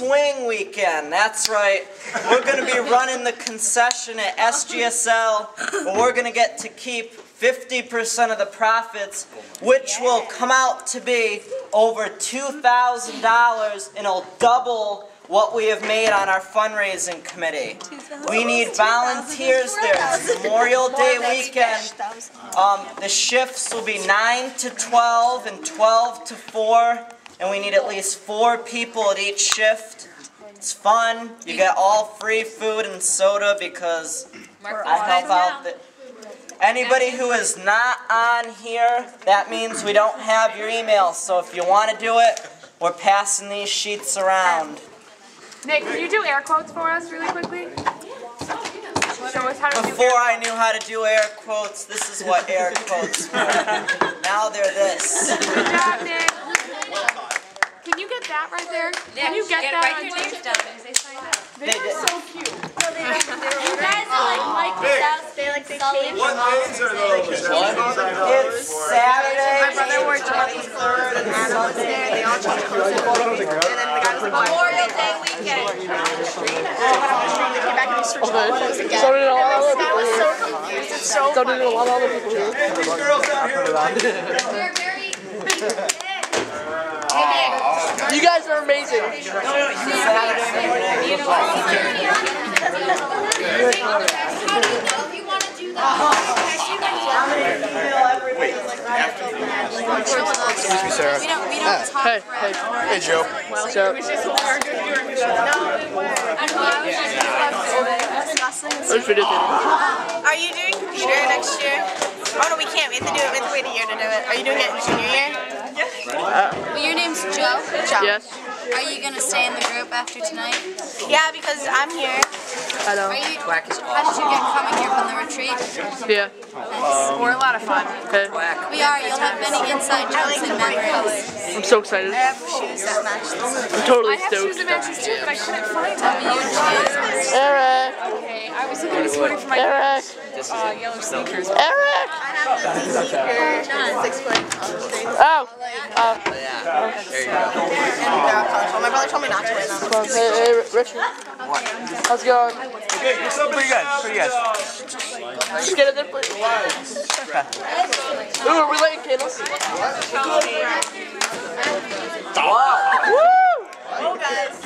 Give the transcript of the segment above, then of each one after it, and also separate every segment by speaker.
Speaker 1: swing weekend. That's right. We're going to be running the concession at SGSL, but we're going to get to keep 50% of the profits, which will come out to be over $2,000, and it'll double what we have made on our fundraising committee. We need volunteers there. It's Memorial Day weekend. The shifts will be 9 to 12 and 12 to 4, and we need at least 4 people at each shift. It's fun. You get all free food and soda because I help out. Anybody who is not on here, that means we don't have your email. So if you want to do it, we're passing these sheets around.
Speaker 2: Nick, can you do air quotes for us really quickly? Show us how to do
Speaker 1: Before I knew how to do air quotes, this is what air quotes were. Now they're this.
Speaker 2: Good job, Nick. Can you get that right there? Can you get that?
Speaker 3: Write your names down because they signed up.
Speaker 2: They are so cute.
Speaker 3: You guys are like Mike Wazowski. They changed.
Speaker 4: What days are those?
Speaker 1: It's Saturday,
Speaker 5: My brother wore Johnny's clothes and Adam was there. They all changed clothes. And then the guy was like,
Speaker 3: Memorial Day weekend.
Speaker 5: they came back and they switched all clothes again.
Speaker 6: So did a lot of other
Speaker 5: I
Speaker 6: people
Speaker 5: was
Speaker 6: here.
Speaker 5: so confused. It's so
Speaker 6: So did a lot of other people here.
Speaker 4: These girls out here.
Speaker 3: We're very...
Speaker 6: You guys are amazing.
Speaker 1: Saturday morning.
Speaker 3: How do you know if you want to do that?
Speaker 4: Excuse me, Sarah.
Speaker 3: We don't talk
Speaker 6: Hey,
Speaker 3: forever.
Speaker 6: hey.
Speaker 4: Hey, Joe.
Speaker 6: So, there's video tape.
Speaker 5: Are you doing computer next year? Oh no, we can't. We have to do it. We have to wait a year to do it. Are you doing it in junior year?
Speaker 3: Well, your name's Joe.
Speaker 6: Yes,
Speaker 3: Are you going to stay in the group after tonight?
Speaker 5: Yeah, because I'm here.
Speaker 6: I know.
Speaker 3: How did you get coming here from the retreat?
Speaker 6: Yeah.
Speaker 5: We're a lot of fun.
Speaker 6: Okay.
Speaker 3: We are. You'll have many inside jokes and memories.
Speaker 6: I'm so excited.
Speaker 5: I have shoes that match this.
Speaker 6: I'm totally
Speaker 2: I have shoes and
Speaker 6: stoked.
Speaker 2: matches too, but I couldn't find them.
Speaker 6: Eric!
Speaker 2: Okay, I was looking this morning for my
Speaker 6: Eric!
Speaker 2: yellow sneakers.
Speaker 6: Eric!
Speaker 5: I have the sneaker 6 foot thing.
Speaker 6: Oh!
Speaker 5: And they're all colorful. My brother told me not to wear them.
Speaker 6: Come on. Hey, Richard. How's it going?
Speaker 4: Pretty good. Pretty good.
Speaker 6: Just get it there, please. Ooh, are we lighting candles? Woo!
Speaker 3: That's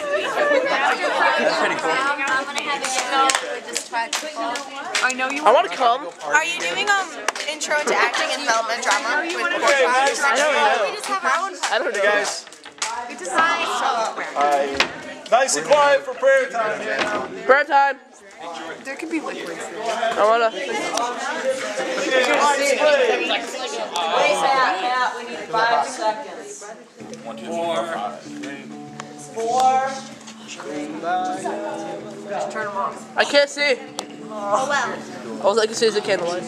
Speaker 3: pretty cool. I'm going to have you go with this track.
Speaker 2: I know you
Speaker 6: I want to come.
Speaker 5: Are you doing intro into acting and development drama with
Speaker 4: Okay, guys.
Speaker 6: I don't know.
Speaker 3: We just have our own.
Speaker 6: I don't know.
Speaker 4: Guys. Nice and quiet for prayer time.
Speaker 6: Prayer time.
Speaker 2: There could be liquids.
Speaker 6: I wanna.
Speaker 1: Matt, we need 5 seconds. 1, 2, 3, 4, 5. 4.
Speaker 6: I can't see.
Speaker 5: Oh well.
Speaker 6: All I can see is the candlelight.